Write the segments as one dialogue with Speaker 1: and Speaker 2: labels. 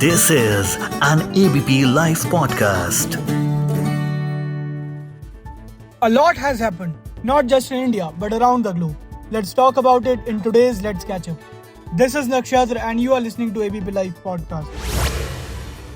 Speaker 1: This is an ABP Life podcast.
Speaker 2: A lot has happened, not just in India, but around the globe. Let's talk about it in today's Let's Catch Up. This is Nakshatra and you are listening to ABP Life podcast.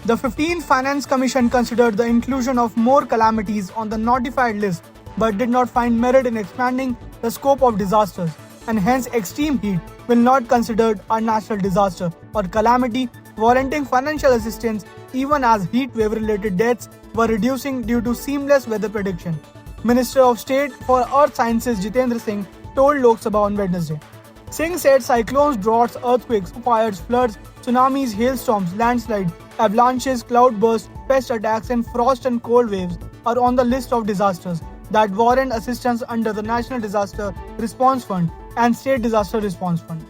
Speaker 2: The 15th Finance Commission considered the inclusion of more calamities on the notified list, but did not find merit in expanding the scope of disasters, and hence extreme heat will not considered a natural disaster or calamity, warranting financial assistance even as heat wave related deaths were reducing due to seamless weather prediction. Minister of State for Earth Sciences Jitendra Singh told Lok Sabha on Wednesday. Singh said cyclones, droughts, earthquakes, fires, floods, tsunamis, hailstorms, landslides, avalanches, cloudbursts, pest attacks and frost and cold waves are on the list of disasters that warrant assistance under the National Disaster Response Fund and State Disaster Response Fund.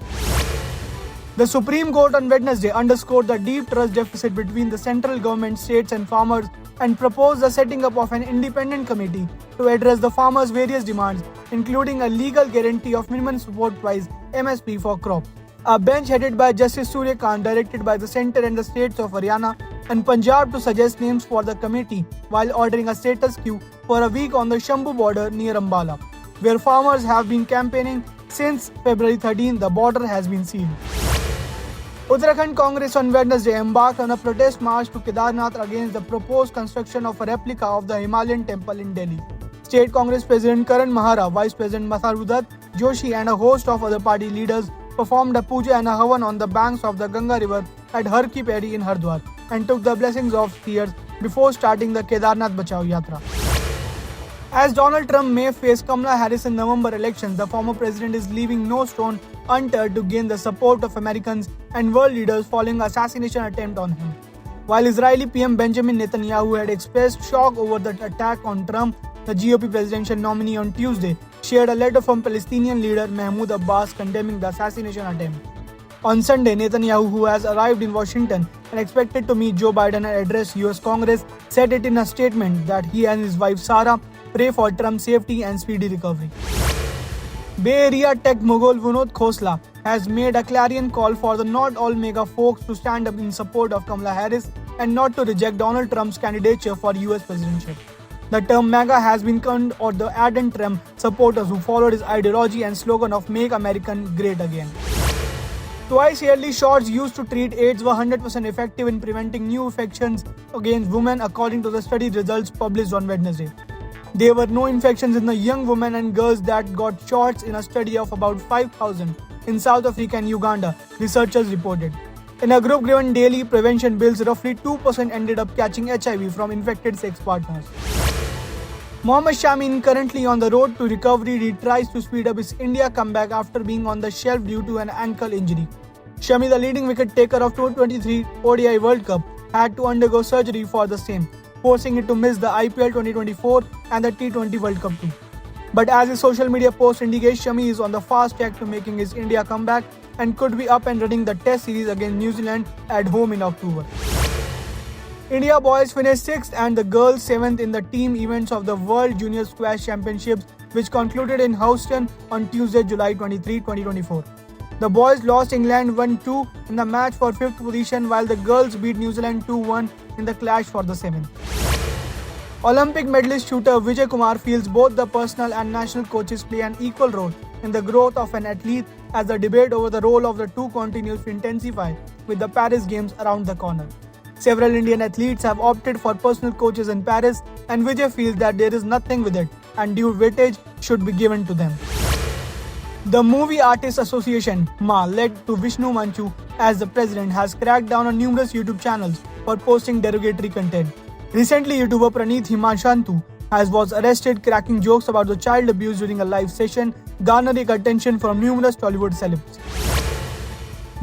Speaker 2: The Supreme Court on Wednesday underscored the deep trust deficit between the central government, states and farmers and proposed the setting up of an independent committee to address the farmers' various demands, including a legal guarantee of minimum support price (MSP) for crops. A bench headed by Justice Surya Kant directed by the centre and the states of Haryana and Punjab to suggest names for the committee while ordering a status quo for a week on the Shambhu border near Ambala, where farmers have been campaigning since February 13. The border has been sealed. Uttarakhand Congress on Wednesday embarked on a protest march to Kedarnath against the proposed construction of a replica of the Himalayan temple in Delhi. State Congress President Karan Mahara, Vice President Masarudat Joshi and a host of other party leaders performed a puja and a havan on the banks of the Ganga river at Har Ki Pauri in Haridwar and took the blessings of seers before starting the Kedarnath Bachao Yatra. As Donald Trump may face Kamala Harris in November elections, the former president is leaving no stone unturned to gain the support of Americans and world leaders following an assassination attempt on him. While Israeli PM Benjamin Netanyahu had expressed shock over the attack on Trump, the GOP presidential nominee on Tuesday shared a letter from Palestinian leader Mahmoud Abbas condemning the assassination attempt. On Sunday, Netanyahu, who has arrived in Washington and expected to meet Joe Biden and address US Congress, said it in a statement that he and his wife Sarah pray for Trump's safety and speedy recovery. Bay Area tech mogul Vinod Khosla has made a clarion call for the not all mega folks to stand up in support of Kamala Harris and not to reject Donald Trump's candidature for US presidency. The term MAGA has been coined or the ardent Trump supporters who followed his ideology and slogan of Make America Great Again. Twice yearly shots used to treat AIDS were 100% effective in preventing new infections against women according to the study results published on Wednesday. There were no infections in the young women and girls that got shots in a study of about 5,000 in South Africa and Uganda, researchers reported. In a group given daily prevention bills, roughly 2% ended up catching HIV from infected sex partners. Mohammad Shami, currently on the road to recovery, tries to speed up his India comeback after being on the shelf due to an ankle injury. Shami, the leading wicket taker of 2023 ODI World Cup, had to undergo surgery for the same, forcing it to miss the IPL 2024 and the T20 World Cup too. But as his social media post indicates, Shami is on the fast track to making his India comeback and could be up and running the Test series against New Zealand at home in October. India boys finished 6th and the girls 7th in the team events of the World Junior Squash Championships, which concluded in Houston on Tuesday, July 23, 2024. The boys lost England 1-2 in the match for 5th position, while the girls beat New Zealand 2-1 in the clash for the 7th. Olympic medalist shooter Vijay Kumar feels both the personal and national coaches play an equal role in the growth of an athlete as the debate over the role of the two continues to intensify with the Paris Games around the corner. Several Indian athletes have opted for personal coaches in Paris, and Vijay feels that there is nothing with it and due weightage should be given to them. The Movie Artists Association, MA, led to Vishnu Manchu as the president, has cracked down on numerous YouTube channels for posting derogatory content. Recently, YouTuber Praneeth Himanshantu was arrested cracking jokes about the child abuse during a live session, garnering attention from numerous Tollywood celebs.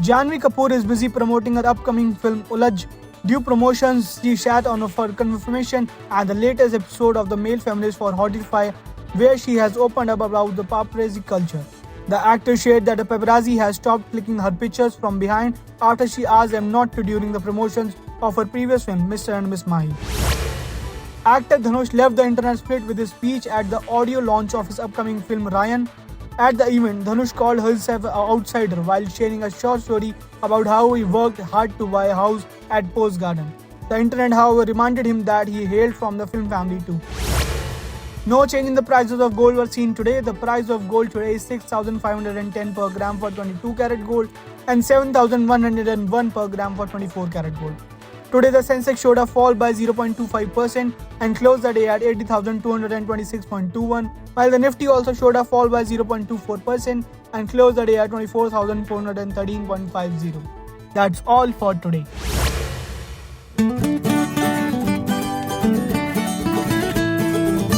Speaker 2: Janhvi Kapoor is busy promoting her upcoming film Ulaj. Due promotions, she sat on for confirmation and the latest episode of The Male Feminist for Hortify, where she has opened up about the paparazzi culture. The actor shared that a paparazzi has stopped clicking her pictures from behind after she asked them not to during the promotions of her previous film, Mr. and Miss Mahi. Actor Dhanush left the internet split with his speech at the audio launch of his upcoming film Ryan. At the event, Dhanush called himself an outsider while sharing a short story about how he worked hard to buy a house at Post Garden. The internet, however, reminded him that he hailed from the film family too. No change in the prices of gold were seen today. The price of gold today is 6,510 per gram for 22 karat gold and 7,101 per gram for 24 karat gold. Today the Sensex showed a fall by 0.25% and closed the day at 80,226.21, while the Nifty also showed a fall by 0.24% and closed the day at 24,413.50. That's all for today.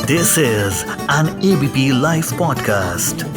Speaker 1: This is an ABP Life podcast.